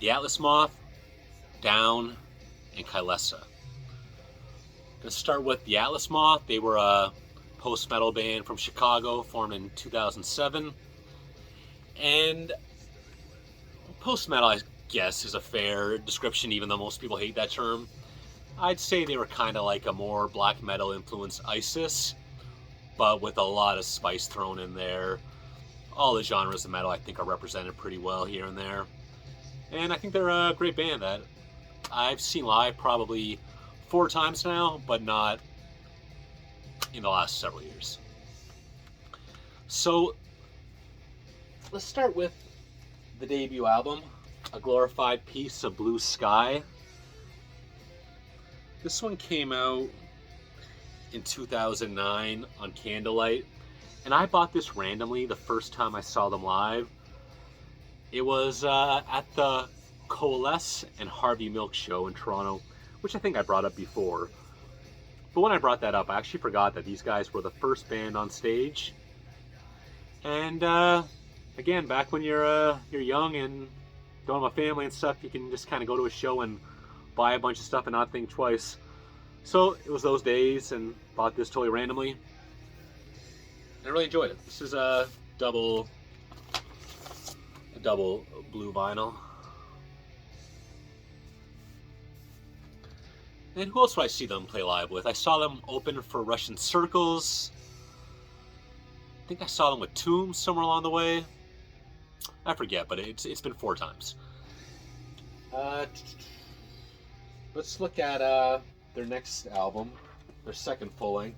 the Atlas Moth, Down, and Kylesa. Gonna start with the Atlas Moth. They were a post-metal band from Chicago, formed in 2007. And post-metal, I guess, is a fair description, even though most people hate that term. I'd say they were kind of like a more black metal influenced ISIS, but with a lot of spice thrown in there. All the genres of metal, I think, are represented pretty well here and there. And I think they're a great band that I've seen live probably 4 times now, but not in the last several years. So let's start with the debut album, A Glorified Piece of Blue Sky. This one came out in 2009 on Candlelight, and I bought this randomly the first time I saw them live. It was at the Kylesa and Harvey Milk show in Toronto, which I think I brought up before. But when I brought that up, I actually forgot that these guys were the first band on stage. And again, back when you're young and don't have a family and stuff, you can just kind of go to a show and buy a bunch of stuff and not think twice. So it was those days, and bought this totally randomly. And I really enjoyed it. This is a double blue vinyl. And who else would I see them play live with? I saw them open for Russian Circles. I think I saw them with Tomb somewhere along the way. I forget, but it's been 4 times. Let's look at their next album, their second full length.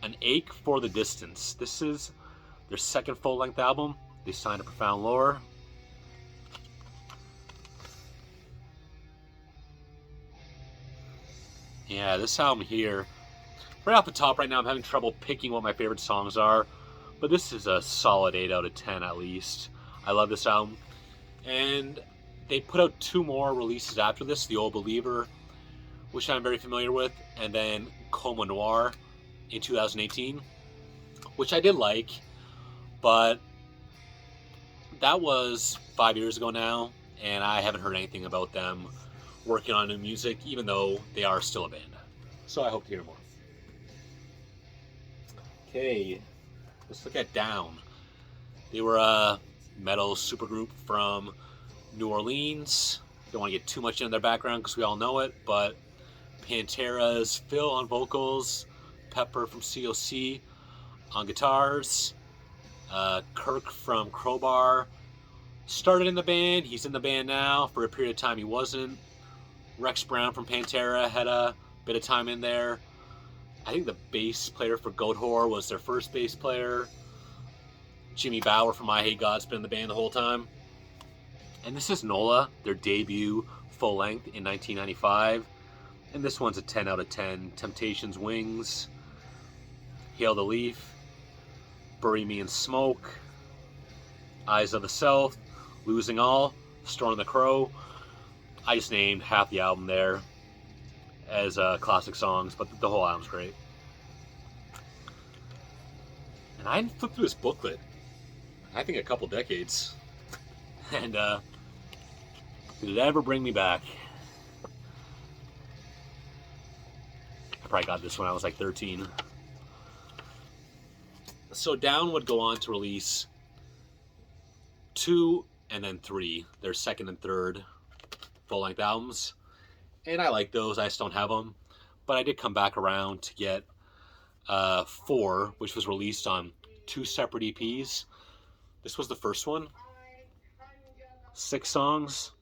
An Ache for the Distance. This is their second full length album. They signed to Profound Lore. Yeah, this album here, right off the top right now, I'm having trouble picking what my favorite songs are, but this is a solid 8 out of 10 at least. I love this album. And they put out 2 more releases after this, The Old Believer, which I'm very familiar with, and then Coma Noir in 2018, which I did like, but that was 5 years ago now, and I haven't heard anything about them working on new music, even though they are still a band. So I hope to hear more. Okay, let's look at Down. They were a metal supergroup from New Orleans. Don't want to get too much into their background because we all know it, but Pantera's Phil on vocals, Pepper from COC on guitars, Kirk from Crowbar started in the band. He's in the band now. For a period of time he wasn't. Rex Brown from Pantera had a bit of time in there. I think the bass player for Goatwhore was their first bass player. Jimmy Bauer from I Hate God's been in the band the whole time. And this is Nola, their debut full length in 1995. And this one's a 10 out of 10. Temptations Wings, Hail the Leaf, Bury Me in Smoke, Eyes of the South, Losing All, Storm the Crow. I just named half the album there as classic songs, but the whole album's great. And I hadn't flipped through this booklet, I think, a couple decades. And did it ever bring me back? I probably got this when I was like 13. So Down would go on to release 2 and then 3, their second and third full-length albums, and I like those. I just don't have them, but I did come back around to get 4, which was released on 2 separate EPs. This was the first one, 6 songs,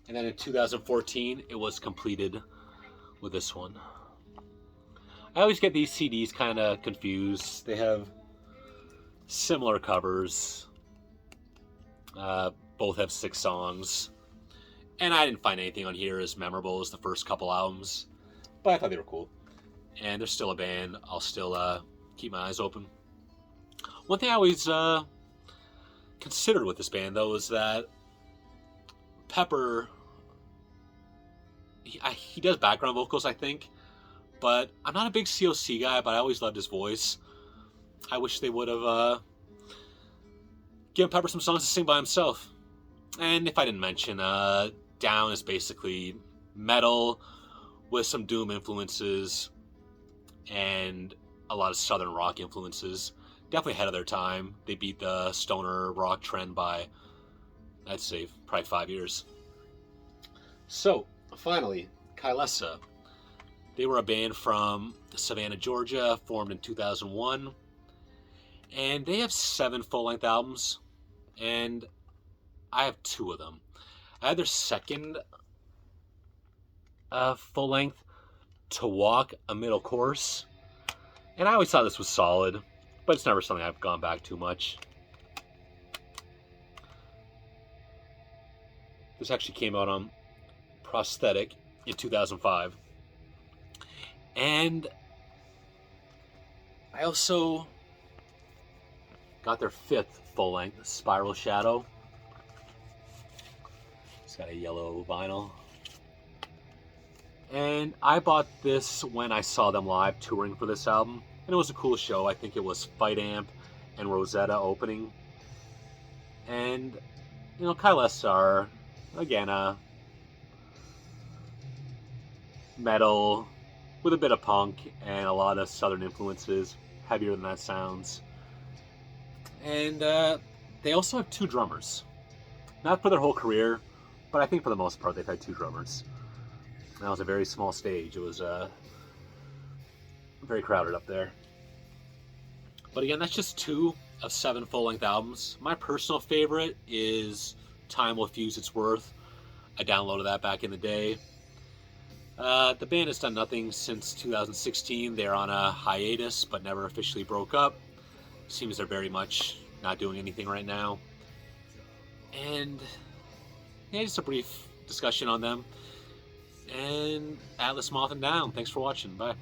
and then in 2014 it was completed with this one. I always get these CDs kind of confused. They have similar covers. Both have 6 songs. And I didn't find anything on here as memorable as the first couple albums. But I thought they were cool. And they're still a band. I'll still keep my eyes open. One thing I always considered with this band, though, is that Pepper, he does background vocals, I think. But I'm not a big COC guy, but I always loved his voice. I wish they would have given Pepper some songs to sing by himself. And if I didn't mention, Down is basically metal with some doom influences and a lot of southern rock influences. Definitely ahead of their time. They beat the stoner rock trend by, I'd say, probably 5 years. So, finally, Kylesa. They were a band from Savannah, Georgia, formed in 2001. And they have 7 full-length albums, and I have 2 of them. I had their second full-length, To Walk a Middle Course, and I always thought this was solid, but it's never something I've gone back too much. This actually came out on Prosthetic in 2005. And I also got their 5th full length, Spiral Shadow. It's got a yellow vinyl. And I bought this when I saw them live touring for this album. And it was a cool show. I think it was Fight Amp and Rosetta opening. And, you know, Kylesa are, again, metal with a bit of punk and a lot of southern influences, heavier than that sounds. And they also have 2 drummers. Not for their whole career, but I think for the most part they've had 2 drummers. And that was a very small stage. It was very crowded up there. But again, that's just 2 of 7 full-length albums. My personal favorite is Time Will Fuse Its Worth. I downloaded that back in the day. The band has done nothing since 2016. They're on a hiatus, but never officially broke up. Seems they're very much not doing anything right now. And yeah, just a brief discussion on them. And Atlas, Moth, and Down. Thanks for watching. Bye.